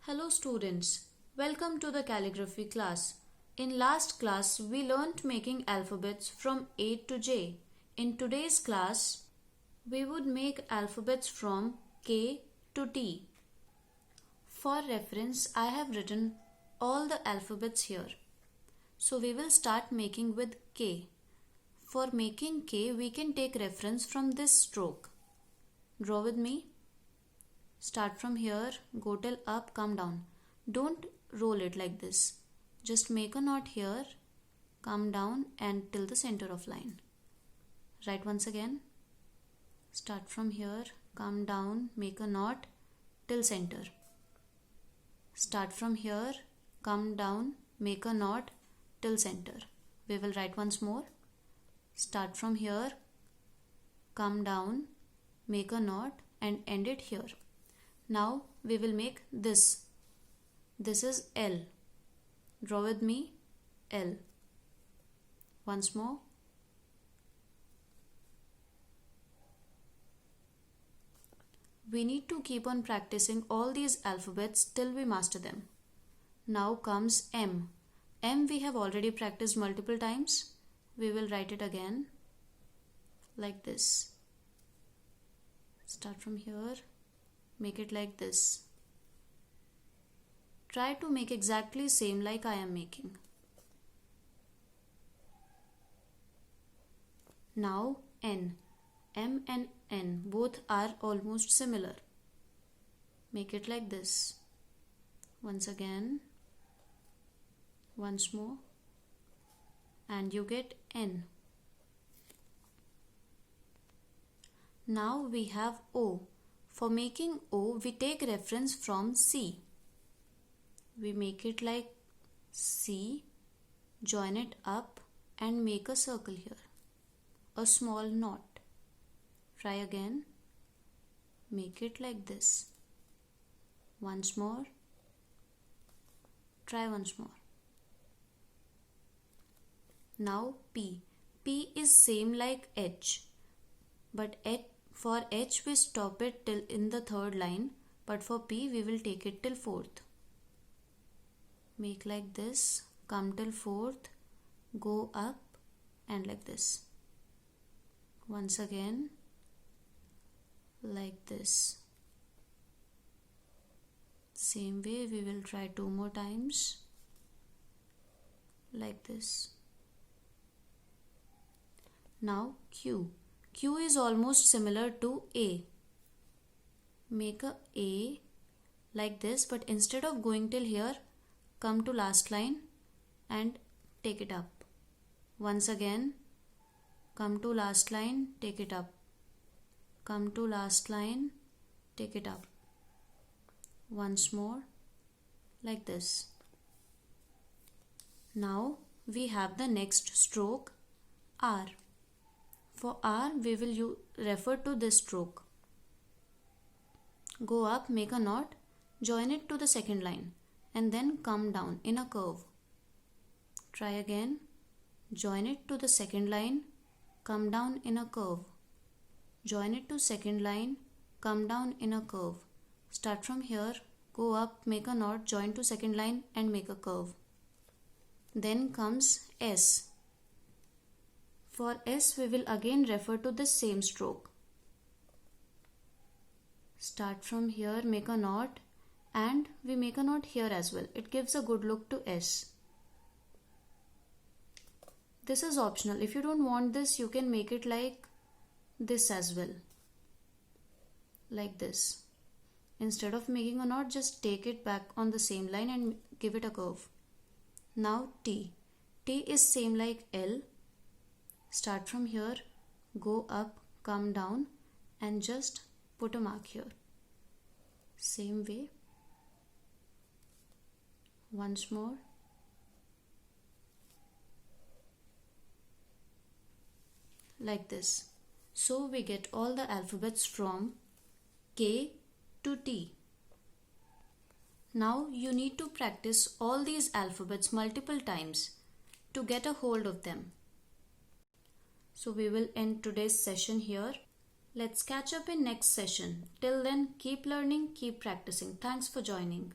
Hello students, welcome to the calligraphy class. In last class, we learnt making alphabets from A to J. In today's class, we would make alphabets from K to T. For reference, I have written all the alphabets here. So we will start making with K. For making K, we can take reference from this stroke. Draw with me. Start from here, go till up, come down. Don't roll it like this. Just make a knot here, come down and till the center of line. Write once again. Start from here, come down, make a knot till center. Start from here, come down, make a knot till center. We will write once more. Start from here, come down, make a knot and end it here. Now we will make this. This is L. Draw with me L. Once more. We need to keep on practicing all these alphabets till we master them. Now comes M. M we have already practiced multiple times. We will write it again like this. Start from here. Make it like this. Try to make exactly same like I am making. Now N. M and N both are almost similar. Make it like this. Once again. Once more. And you get N. Now we have O. For making O, we take reference from C. We make it like C, join it up and make a circle here. A small knot. Try again. Make it like this. Once more. Try once more. Now P. P is same like H. But for H we stop it till in the third line, but for P we will take it till fourth. Make like this, come till fourth, go up and like this. Once again, like this. Same way we will try 2 more times, like this. Now Q. Q is almost similar to A. Make a A like this, but instead of going till here, come to last line and take it up. Once again, come to last line, take it up. Come to last line, take it up. Once more, like this. Now we have the next stroke, R. For R, we will refer to this stroke. Go up, make a knot, join it to the second line and then come down in a curve. Try again. Join it to the second line, come down in a curve. Join it to second line, come down in a curve. Start from here, go up, make a knot, join to second line and make a curve. Then comes S. For S, we will again refer to the same stroke. Start from here, make a knot and we make a knot here as well. It gives a good look to S. This is optional. If you don't want this, you can make it like this as well. Like this. Instead of making a knot, just take it back on the same line and give it a curve. Now T. T is same like L. Start from here, go up, come down and just put a mark here. Same way. Once more. Like this. So we get all the alphabets from K to T. Now you need to practice all these alphabets multiple times to get a hold of them. So we will end today's session here. Let's catch up in next session. Till then, keep learning, keep practicing. Thanks for joining.